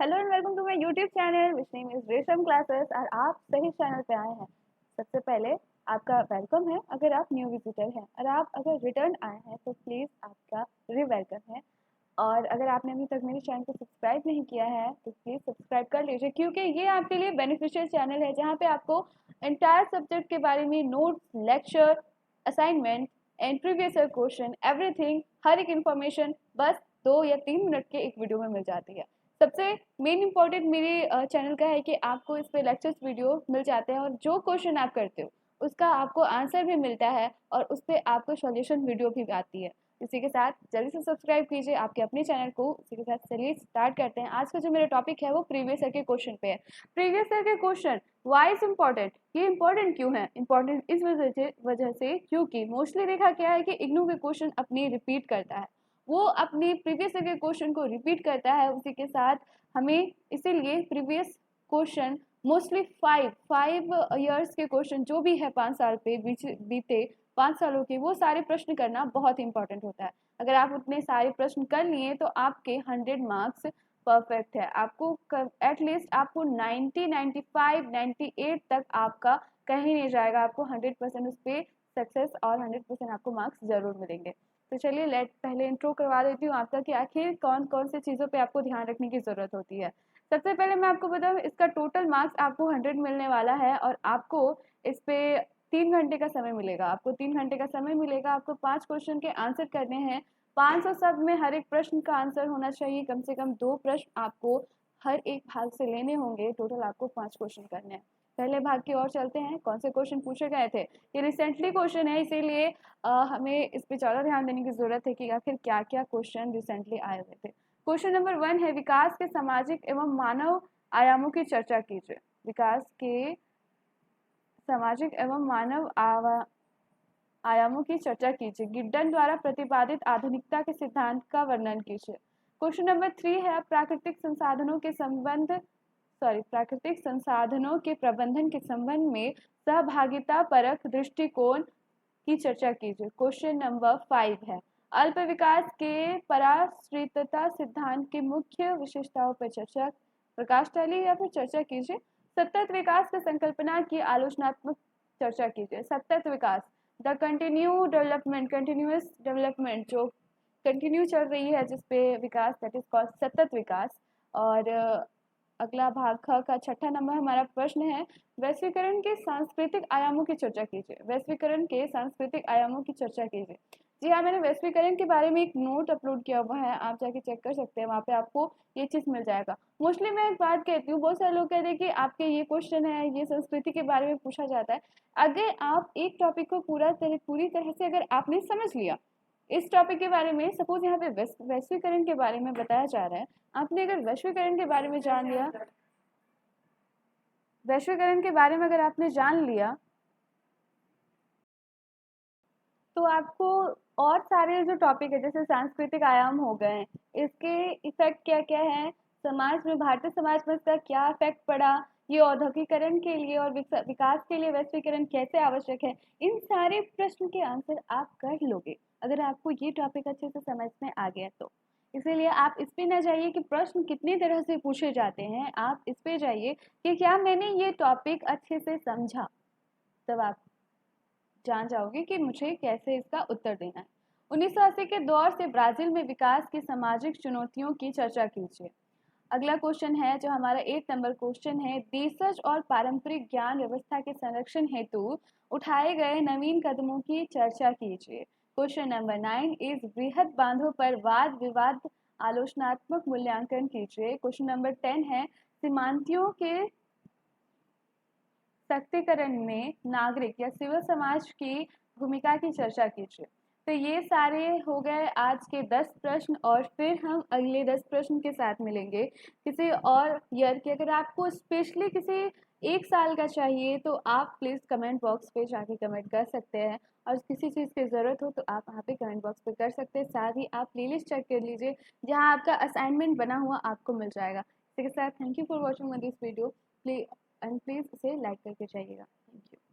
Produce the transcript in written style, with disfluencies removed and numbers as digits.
Hello and welcome to my YouTube channel which name is Resham classes. और आप सही channel पे आए हैं। सबसे पहले आपका वेलकम है अगर आप न्यू विजिटर हैं, और आप अगर रिटर्न आए हैं तो प्लीज़ आपका री वेलकम है। और अगर आपने अभी तक मेरे चैनल को सब्सक्राइब नहीं किया है तो प्लीज़ सब्सक्राइब कर लीजिए, क्योंकि ये आपके लिए बेनिफिशियल चैनल है जहाँ पे आपको एंटायर सब्जेक्ट के बारे में notes, lecture, assignment and previous year question, everything, हर एक इन्फॉर्मेशन बस 2 या 3 मिनट के एक वीडियो में मिल जाती है। सबसे मेन इंपॉर्टेंट मेरे चैनल का है कि आपको इस पे लेक्चर्स वीडियो मिल जाते हैं, और जो क्वेश्चन आप करते हो उसका आपको आंसर भी मिलता है, और उस पर आपको सॉल्यूशन वीडियो भी आती है। इसी के साथ जल्दी से सब्सक्राइब कीजिए आपके अपने चैनल को। इसी के साथ चलिए स्टार्ट करते हैं। आज का जो मेरा टॉपिक है वो प्रीवियस ईयर के क्वेश्चन पे है। प्रीवियस ईयर के क्वेश्चन वाई इज इम्पॉर्टेंट, ये इम्पॉर्टेंट क्यों है? इम्पॉर्टेंट इस वजह से क्योंकि मोस्टली देखा क्या है कि इग्नू के क्वेश्चन अपनी रिपीट करता है, वो अपने प्रीवियस ईयर के क्वेश्चन को रिपीट करता है। उसी के साथ हमें इसीलिए previous question mostly five years के क्वेश्चन जो भी है 5 साल पे बीते 5 सालों के, वो सारे प्रश्न करना बहुत इंपॉर्टेंट होता है। अगर आप उतने सारे प्रश्न कर लिए तो आपके 100 मार्क्स परफेक्ट है। आपको एटलीस्ट आपको 90, 95, 98 तक आपका कहीं नहीं जाएगा। आपको 100% उस पर सक्सेस और 100% आपको मार्क्स जरूर मिलेंगे। तो चलिए पहले इंट्रो करवा देती हूँ आपका कि आखिर कौन कौन से चीज़ों पे आपको ध्यान रखने की ज़रूरत होती है। सबसे पहले मैं आपको बताऊँ, इसका टोटल मार्क्स आपको 100 मिलने वाला है, और आपको इस पे 3 घंटे का समय मिलेगा। आपको 3 घंटे का समय मिलेगा। आपको 5 क्वेश्चन के आंसर करने हैं। 500 शब्द में हर एक प्रश्न का आंसर होना चाहिए। कम से कम 2 प्रश्न आपको हर एक भाग से लेने होंगे। टोटल आपको 5 क्वेश्चन करने हैं। पहले भाग की ओर चलते हैं। कौन से क्वेश्चन पूछे गए थे? ये रिसेंटली क्वेश्चन है, इसीलिए हमें इस पे ज़्यादा ध्यान देने की जरूरत है कि आखिर क्या क्या क्वेश्चन रिसेंटली आए हुए थे। क्वेश्चन नंबर 1 है, विकास के सामाजिक एवं मानव आयामों की चर्चा कीजिए। विकास के सामाजिक एवं मानव आयामों की चर्चा कीजिए। गिड्डन द्वारा प्रतिपादित आधुनिकता के सिद्धांत का वर्णन कीजिए। क्वेश्चन नंबर 3 है, प्राकृतिक संसाधनों के प्रबंधन के संबंध में सहभागिता परक दृष्टिकोण की चर्चा कीजिए। क्वेश्चन नंबर 5 है, अल्प विकास के पराश्रितता सिद्धांत की मुख्य विशेषताओं पर चर्चा प्रकाश डालिए या फिर चर्चा कीजिए। सतत विकास की संकल्पना की आलोचनात्मक चर्चा कीजिए। सतत विकास, द कंटिन्यूस डेवलपमेंट, जो कंटिन्यू चल रही है जिसपे विकास, दैट इज कॉल्ड सतत विकास। और अगला भाग ख का 6ठा नंबर हमारा प्रश्न है, वैश्वीकरण के सांस्कृतिक आयामों की चर्चा कीजिए। वैश्वीकरण के सांस्कृतिक आयामों की चर्चा कीजिए। जी हाँ, मैंने वैश्वीकरण के बारे में एक नोट अपलोड किया हुआ है, आप जाके चेक कर सकते हैं, वहाँ पे आपको ये चीज़ मिल जाएगा। मोस्टली मैं एक बात कहती हूँ, बहुत सारे लोग कहते हैं कि आपके ये क्वेश्चन है, ये संस्कृति के बारे में पूछा जाता है। अगर आप एक टॉपिक को पूरी तरह से अगर आपने समझ लिया, इस टॉपिक के बारे में, सपोज यहाँ पे वैश्वीकरण के बारे में बताया जा रहा है, आपने अगर वैश्वीकरण के बारे में जान लिया, वैश्वीकरण के बारे में अगर आपने जान लिया तो आपको और सारे जो टॉपिक है जैसे सांस्कृतिक आयाम हो गए, इसके इफेक्ट क्या क्या है समाज में, भारतीय समाज में इसका क्या इफेक्ट पड़ा, ये औद्योगिकरण के लिए और विकास के लिए वैश्वीकरण कैसे आवश्यक है, इन सारे प्रश्न के आंसर आप कर लोगे अगर आपको ये टॉपिक अच्छे से समझ में आ गया तो। इसीलिए आप इस पे ना जाइए कि प्रश्न कितनी तरह से पूछे जाते हैं, आप इस पे जाइए कि क्या मैंने ये टॉपिक अच्छे से समझा। तब आप जान जाओगे कि मुझे कैसे इसका उत्तर देना है। 1980 के दौर से ब्राजील में विकास की सामाजिक चुनौतियों की चर्चा कीजिए। अगला क्वेश्चन है जो हमारा 8 नंबर क्वेश्चन है, देशज और पारंपरिक ज्ञान व्यवस्था के संरक्षण हेतु उठाए गए नवीन कदमों की चर्चा कीजिए। क्वेश्चन नंबर 9 इस बृहद बांधों पर वाद विवाद आलोचनात्मक मूल्यांकन कीजिए। क्वेश्चन नंबर 10 है, सीमांतियों के सशक्तिकरण में नागरिक या सिविल समाज की भूमिका की चर्चा कीजिए। तो ये सारे हो गए आज के 10 प्रश्न, और फिर हम अगले 10 प्रश्न के साथ मिलेंगे किसी और ईयर के। अगर आपको स्पेशली किसी 1 साल का चाहिए तो आप प्लीज़ कमेंट बॉक्स पे जाके कमेंट कर सकते हैं, और किसी चीज़ की ज़रूरत हो तो आप वहाँ पे कमेंट बॉक्स पे कर सकते हैं। साथ ही आप प्लेलिस्ट चेक कर लीजिए जहाँ आपका असाइनमेंट बना हुआ आपको मिल जाएगा। इसी के साथ thank you for watching this video, please इसे लाइक करके जाइएगा। Thank you.